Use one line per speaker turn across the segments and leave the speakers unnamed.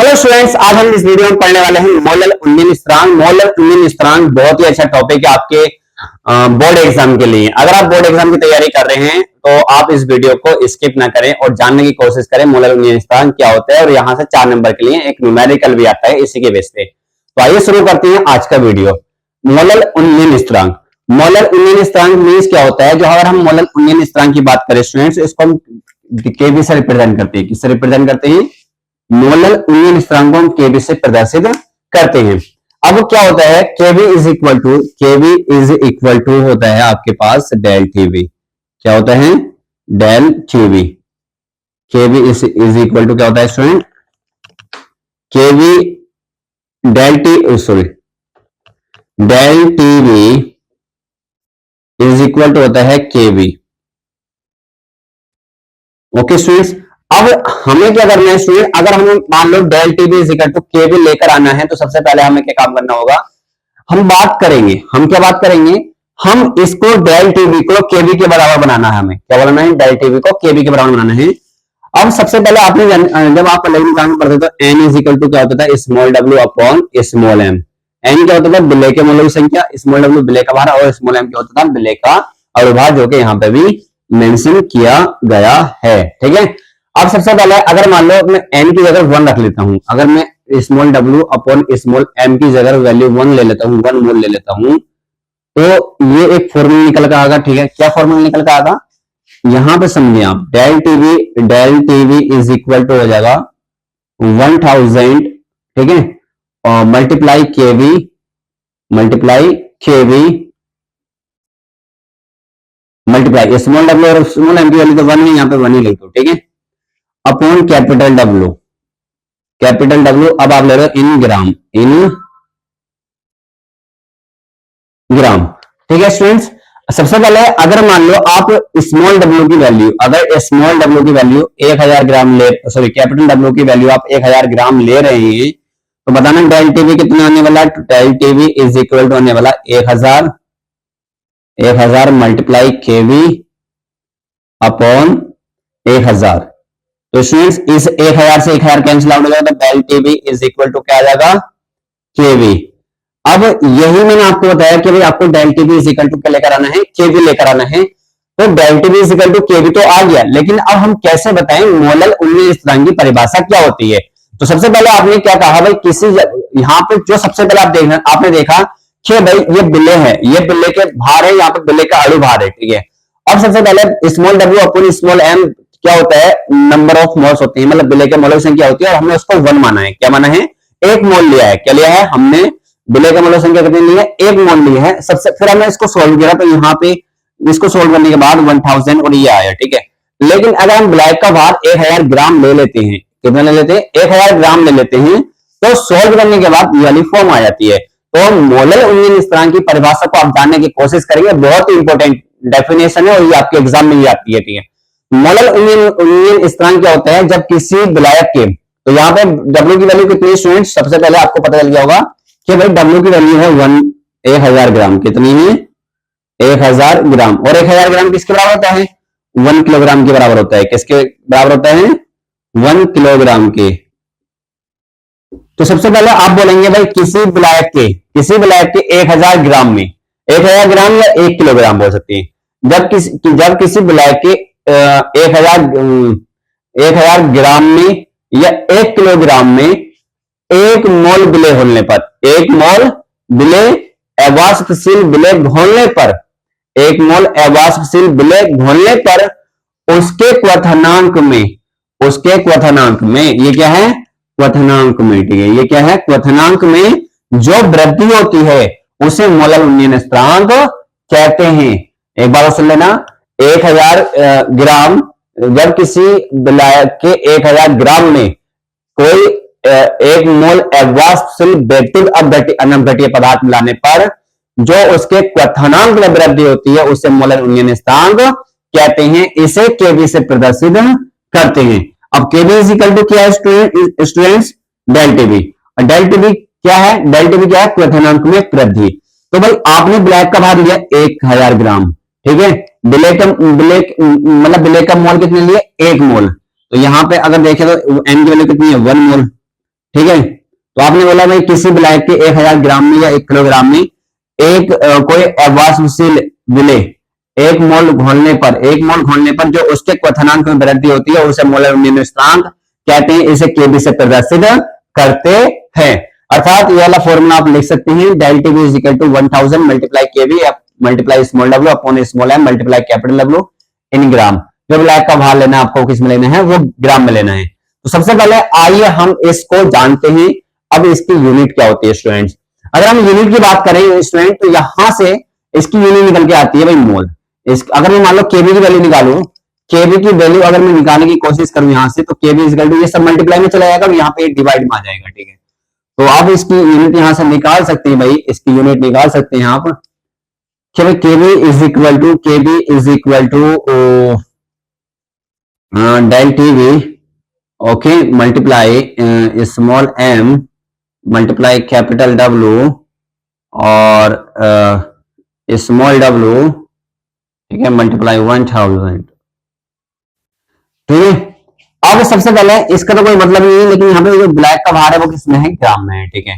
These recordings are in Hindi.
हेलो स्टूडेंट्स, आज हम इस वीडियो में पढ़ने वाले हैं मोलर उन्नीन स्थिरांक। मोलर उन्नीन स्थिरांक बहुत ही अच्छा टॉपिक है आपके बोर्ड एग्जाम के लिए। अगर आप बोर्ड एग्जाम की तैयारी कर रहे हैं तो आप इस वीडियो को स्किप ना करें और जानने की कोशिश करें मोलर उन्नीन स्थिरांक क्या होता है। और यहाँ से 4 नंबर के लिए एक न्यूमेरिकल भी आता है इसी के बेस पे। तो आइए शुरू करते हैं आज का वीडियो। मोलर उन्नीन स्थिरांक। मोलर उन्नीन स्थिरांक मींस क्या होता है? जो अगर हम मोलर उन्नीन स्थिरांक की बात करें स्टूडेंट्स, इसको हम केबी से रिप्रेजेंट करते हैं। किससे रिप्रेजेंट करते हैं? मोलर उन्नीन स्थिरांक को हम केबी से प्रदर्शित करते हैं। अब क्या होता है? केबी इज इक्वल टू होता है आपके पास डेल टीवी। क्या होता है? Del TV. KB is equal to क्या होता है student? KB del TV is equal to होता है केबी। ओके स्टूडेंट्स, अब हमें क्या करना है स्टूडेंट? अगर हमें मान लो del TV is equal to K B लेकर आना है तो सबसे पहले हमें क्या काम करना होगा? हम बात करेंगे, हम क्या बात करेंगे? हम इसको डेल टीवी को केबी के बराबर बनाना है। हमें क्या बनाना है? डेल टीवी को केबी के बराबर बनाना है। अब सबसे पहले आपने जब आप इलेक्ट्रॉनिक पढ़ते तो एन इज इक्वल टू क्या होता था? Small W upon small M. N क्या होता था? बिले के मोलों की संख्या, स्मॉल डब्ल्यू बिले का भार और स्मॉल एम क्या होता था? बिले का अविभाज्य, जो कि यहाँ पे भी मेंशन किया गया है। ठीक है। अब सबसे पहले अगर मान लो मैं n की जगह 1 रख लेता हूं, अगर मैं small w upon small m की जगह वैल्यू 1 ले लेता हूं, 1 मोल ले लेता हूं, तो ये एक फॉर्मूला निकल कर आएगा। ठीक है, क्या फॉर्मूला निकल कर आएगा? यहां पे समझिए आप, del TV is equal to हो जाएगा 1000, ठीक है, और multiply KV multiply small w और स्मॉल m की वैल्यू तो 1 है, यहाँ पे 1 ही लिखो। ठीक है, अपॉन कैपिटल W। अब आप ले रहे हो इन ग्राम। ठीक है स्टूडेंट्स, सबसे पहले अगर मान लो आप स्मॉल w की वैल्यू, अगर स्मॉल w की वैल्यू 1000 ग्राम कैपिटल W की वैल्यू आप 1000 ग्राम ले रहे हैं तो बताना डेल टीवी कितना आने वाला? Del TV is equal to आने वाला 1000 मल्टीप्लाई केवी अपॉन 1000। तो स्टूडेंट्स इस 1000 से 1000 कैंसिल आउट हो जाएगा तो del TV is equal to क्या आ जाएगा? केवी। अब यही मैंने आपको बताया कि भाई आपको del TV is equal to क्या लेकर आना है? केवी लेकर आना है। तो del TV is equal to K B तो आ गया, लेकिन अब हम कैसे बताएं मोलर उन्नीन स्थिरांक की परिभाषा क्या होती है? तो सबसे पहले आपने क्या कहा भाई, किसी यहाँ पे जो सबसे पहले आपने देखा कि भाई ये बिल्ले है, ये बिल्ले के भार है, यहाँ पे बिल्ले का अणु भार है। ठीक है, अब सबसे पहले small W upon small M क्या होता है? नंबर ऑफ मोल्स होती है, मतलब बिले के मोलों की संख्या होती है, और हमने उसको 1 माना है। क्या माना है? 1 मोल लिया है। क्या लिया है हमने? बिले के मोलों की संख्या कितनी ली है? 1 मोल ली है। सबसे फिर हमने इसको सोल्व किया तो यहाँ पे इसको सोल्व करने के बाद 1000 और ये आया। ठीक है, लेकिन अगर हम ब्लैक का भार 1000 ग्राम ले लेते हैं, कितना ले लेते हैं? 1000 ग्राम ले लेते हैं, तो सोल्व करने के बाद ये वाली फॉर्म आ जाती है। तो मोलर उन्नीन स्थिरांक की परिभाषा को आप जानने की कोशिश करेंगे, बहुत ही इंपॉर्टेंट डेफिनेशन है और ये आपके एग्जाम में भी आती है। ठीक है, मोलर उन्नीन स्थिरांक क्या होता है? जब किसी विलायक के, तो यहाँ पे W की वैल्यू कितनी है स्टूडेंट? सबसे पहले आपको पता चल गया होगा कि भाई W की वैल्यू है 1000 ग्राम। कितनी है? 1000 ग्राम। और 1000 ग्राम किसके बराबर होता है? 1 किलोग्राम के बराबर होता है। किसके बराबर होता है? 1 किलोग्राम के। तो सबसे पहले आप बोलेंगे भाई किसी विलायक के 1000 ग्राम में, 1000 ग्राम या 1 किलोग्राम बोल सकते हैं। जब किसी विलायक के 1000 ग्राम में या 1 किलोग्राम में 1 मोल विलेय होने पर, 1 मोल विलेय अवाष्पशील विलेय घोलने पर, 1 मोल अवाष्पशील विलेय घोलने पर उसके क्वथनांक में ये क्या है? क्वथनांक में। ठीक है, ये क्या है? क्वथनांक में जो वृद्धि होती है उसे मोलर उन्नीन स्थिरांक कहते हैं। एक बार सुन लेना, 1000 ग्राम, जब किसी विलायक के 1000 ग्राम में कोई 1 मोल अवाष्पशील व्यक्तिगत अनवघटीय पदार्थ मिलाने पर जो उसके क्वथनांक में वृद्धि होती है उसे मोलर उन्नीन स्थिरांक कहते हैं। इसे केवी से प्रदर्शित करते हैं। अब केवी इज इक्वल टू क्या है students? Del TV. Del TV क्या है? डेल टीवी क्या है? क्वथनांक में वृद्धि। तो भाई आपने ब्लैक का भार लिया 1000 ग्राम, ठीक है, बिले का मोल कितने लिए? 1 मोल। तो यहां पे अगर देखें तो एन की वैल्यू कितनी है? 1 मोल। ठीक है। तो आपने बोला भाई किसी ब्लैक के 1000 ग्राम में या 1 किलोग्राम में एक कोई अवाष्पशील विलेय एक मोल घोलने पर जो उसके क्वथनांक में वृद्धि होती है उसे मोलर विनिमय स्थिरांक कहते हैं, इसे केबी से प्रदर्शित करते हैं। अर्थात ये वाला फॉर्मूला आप लिख सकते हैं, del T B is equal to 1000 multiply K B multiply small W upon small M multiply capital W in gram. जो ब्लैक का भार लेना है आपको किस में लेना है, वो ग्राम में लेना है। तो सबसे पहले आइए हम इसको जानते हैं। अब इसकी यूनिट क्या होती है स्टूडेंट्स? अगर हम यूनिट की बात करें स्टूडेंट तो यहां से इसकी यूनिट निकल के आती है भाई मोल। अगर मैं मान लो केबी की वैल्यू निकालू, केबी की वैल्यू अगर मैं निकालने की कोशिश करूं यहां से, तो केबी इज इक्वल टू ये सब मल्टीप्लाई में चला जाएगा और यहाँ पे डिवाइड में आ जाएगा। ठीक है, तो आप इसकी यूनिट यहां से निकाल सकते हैं भाई, इसकी यूनिट निकाल सकते हैं आप कि भाई K B is equal to del T B okay multiply small M multiply capital W और स्मॉल डब्ल्यू, ठीक है, मल्टीप्लाई 1000। ठीक है, अब सबसे पहले इसका तो कोई मतलब नहीं है, लेकिन यहाँ पे जो ब्लैक का भार है वो किसमें है, ग्राम में है। ठीक है,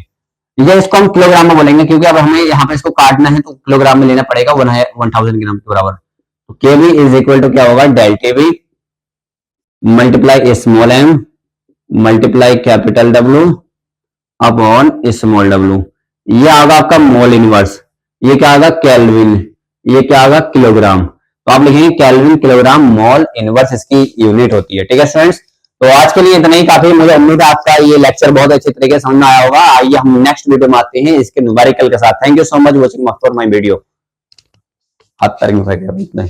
ये इसको हम किलोग्राम में बोलेंगे क्योंकि अब हमें यहाँ पे इसको काटना है तो किलोग्राम में लेना पड़ेगा, 1000 ग्राम के बराबर। तो केबी इज इक्वल टू क्या होगा, del TB multiply small M multiply capital W upon small W. ये आगा आपका मोल इनवर्स, ये क्या आगा केल्विन, ये क्या आगा किलोग्राम। तो आप लिखेंगे केल्विन किलोग्राम मोल इनवर्स इसकी यूनिट होती है। ठीक है स्टूडेंट्स, तो आज के लिए इतना ही काफी। मुझे उम्मीद है आपका ये लेक्चर बहुत अच्छे तरीके से समझ में आया होगा। आइए हम नेक्स्ट वीडियो में आते हैं इसके न्यूमेरिकल के साथ। Thank you so much watching my video. हाथ तक इतना